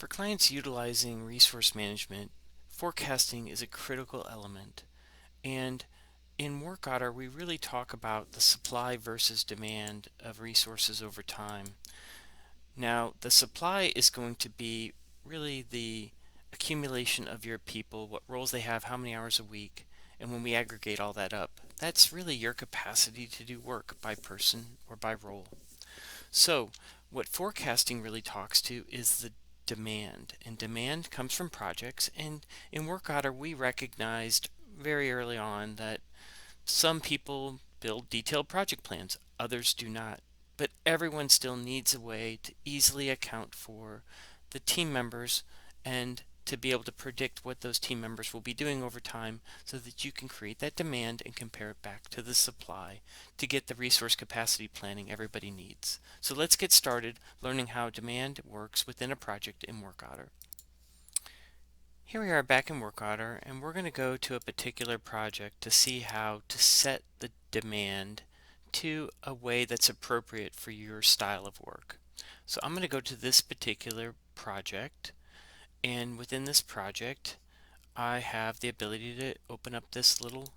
For clients utilizing resource management, forecasting is a critical element. And in WorkOtter, we really talk about the supply versus demand of resources over time. Now, the supply is going to be really the accumulation of your people, what roles they have, how many hours a week, and when we aggregate all that up, that's really your capacity to do work by person or by role. So, what forecasting really talks to is the demand, and demand comes from projects. And in WorkOtter, we recognized very early on that some people build detailed project plans, others do not. But everyone still needs a way to easily account for the team members and to be able to predict what those team members will be doing over time so that you can create that demand and compare it back to the supply to get the resource capacity planning everybody needs. So let's get started learning how demand works within a project in WorkOtter. Here we are back in WorkOtter, and we're going to go to a particular project to see how to set the demand to a way that's appropriate for your style of work. So I'm going to go to this particular project, and within this project I have the ability to open up this little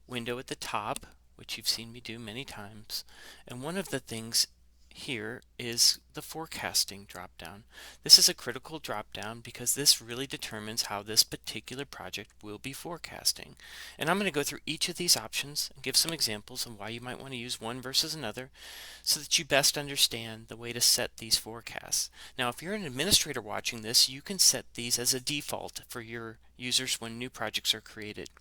window at the top, which you've seen me do many times. And one of the things here is the forecasting drop-down. This is a critical drop-down because this really determines how this particular project will be forecasting. And I'm going to go through each of these options and give some examples of why you might want to use one versus another so that you best understand the way to set these forecasts. Now, if you're an administrator watching this, you can set these as a default for your users when new projects are created.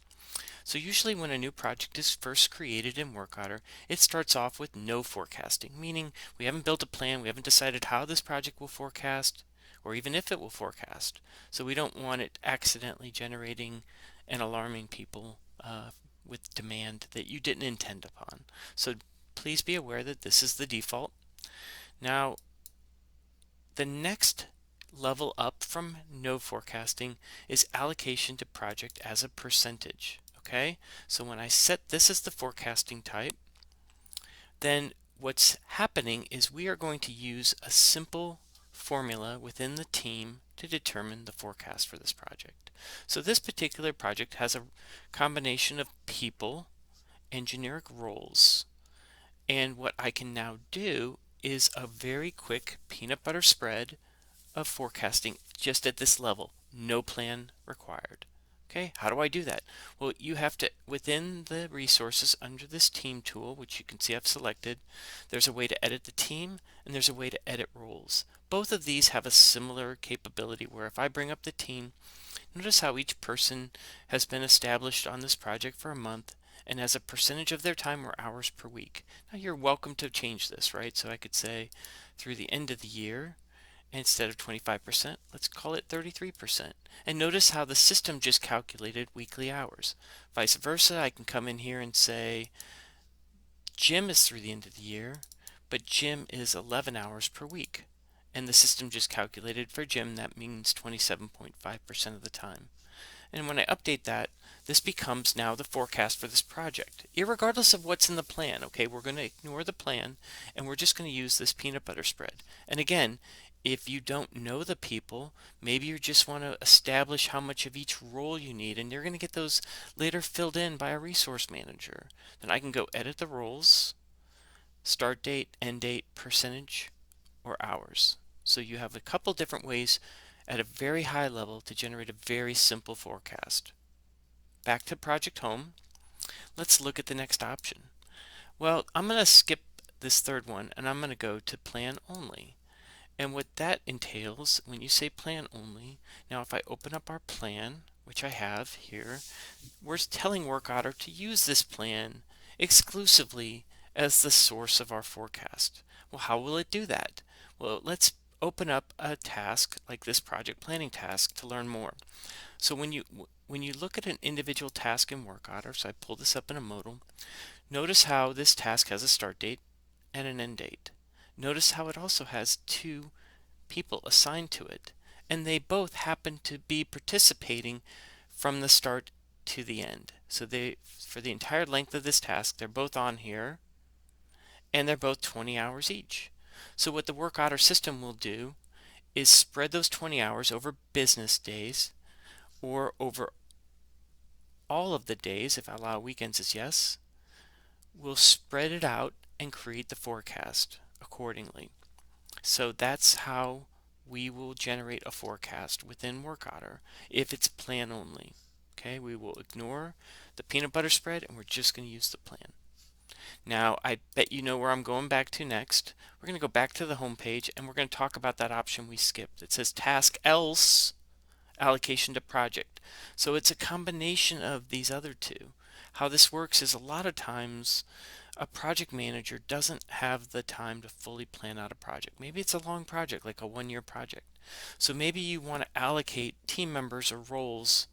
So usually when a new project is first created in WorkOtter, it starts off with no forecasting, meaning we haven't built a plan, we haven't decided how this project will forecast, or even if it will forecast. So we don't want it accidentally generating and alarming people with demand that you didn't intend upon. So please be aware that this is the default. Now, the next level up from no forecasting is allocation to project as a percentage. Okay, so when I set this as the forecasting type, then what's happening is we are going to use a simple formula within the team to determine the forecast for this project. So this particular project has a combination of people and generic roles. And what I can now do is a very quick peanut butter spread of forecasting just at this level, no plan required. Okay, how do I do that? Well, you have to, within the resources under this team tool, which you can see I've selected, there's a way to edit the team and there's a way to edit roles. Both of these have a similar capability where if I bring up the team, notice how each person has been established on this project for a month and has a percentage of their time or hours per week. Now you're welcome to change this, right? So I could say through the end of the year, instead of 25%, let's call it 33%. And notice how the system just calculated weekly hours. Vice versa, I can come in here and say Jim is through the end of the year, but Jim is 11 hours per week. And the system just calculated for Jim, that means 27.5% of the time. And when I update that, this becomes now the forecast for this project, irregardless of what's in the plan. Okay, we're going to ignore the plan, and we're just going to use this peanut butter spread. And again, if you don't know the people, maybe you just want to establish how much of each role you need, and you're going to get those later filled in by a resource manager. Then I can go edit the roles, start date, end date, percentage, or hours. So you have a couple different ways at a very high level to generate a very simple forecast. Back to Project Home. Let's look at the next option. Well, I'm going to skip this third one and I'm going to go to Plan Only. And what that entails, when you say plan only, now if I open up our plan, which I have here, we're telling WorkOtter to use this plan exclusively as the source of our forecast. Well, how will it do that? Well, let's open up a task like this project planning task to learn more. So when you look at an individual task in WorkOtter, so I pull this up in a modal, notice how this task has a start date and an end date. Notice how it also has two people assigned to it, and they both happen to be participating from the start to the end. So for the entire length of this task, they're both on here, and they're both 20 hours each. So what the WorkOtter system will do is spread those 20 hours over business days or over all of the days, if I allow weekends as yes. We'll spread it out and create the forecast accordingly. So that's how we will generate a forecast within WorkOtter if it's plan only. Okay, we will ignore the peanut butter spread and we're just going to use the plan. Now, I bet you know where I'm going back to next. We're going to go back to the home page and we're going to talk about that option we skipped. It says task else allocation to project. So it's a combination of these other two. How this works is a lot of times a project manager doesn't have the time to fully plan out a project. Maybe it's a long project, like a 1-year project. So maybe you want to allocate team members or roles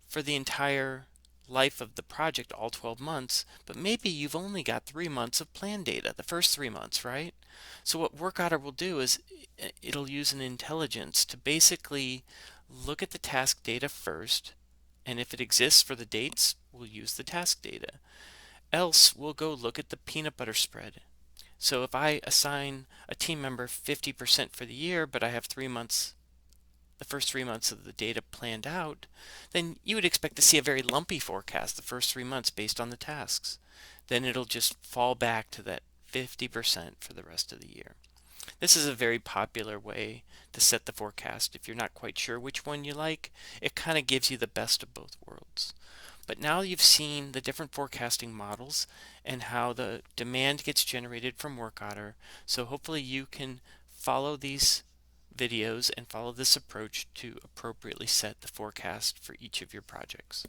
for the entire life of the project, all 12 months, but maybe you've only got 3 months of plan data, the first 3 months, right? So what WorkOtter will do is it'll use an intelligence to basically look at the task data first, and if it exists for the dates, we'll use the task data. Else, we'll go look at the peanut butter spread. So if I assign a team member 50% for the year, but I have 3 months, the first 3 months of the data planned out, then you would expect to see a very lumpy forecast the first 3 months based on the tasks. Then it'll just fall back to that 50% for the rest of the year. This is a very popular way to set the forecast. If you're not quite sure which one you like, it kind of gives you the best of both worlds. But now you've seen the different forecasting models and how the demand gets generated from WorkOtter. So hopefully you can follow these videos and follow this approach to appropriately set the forecast for each of your projects.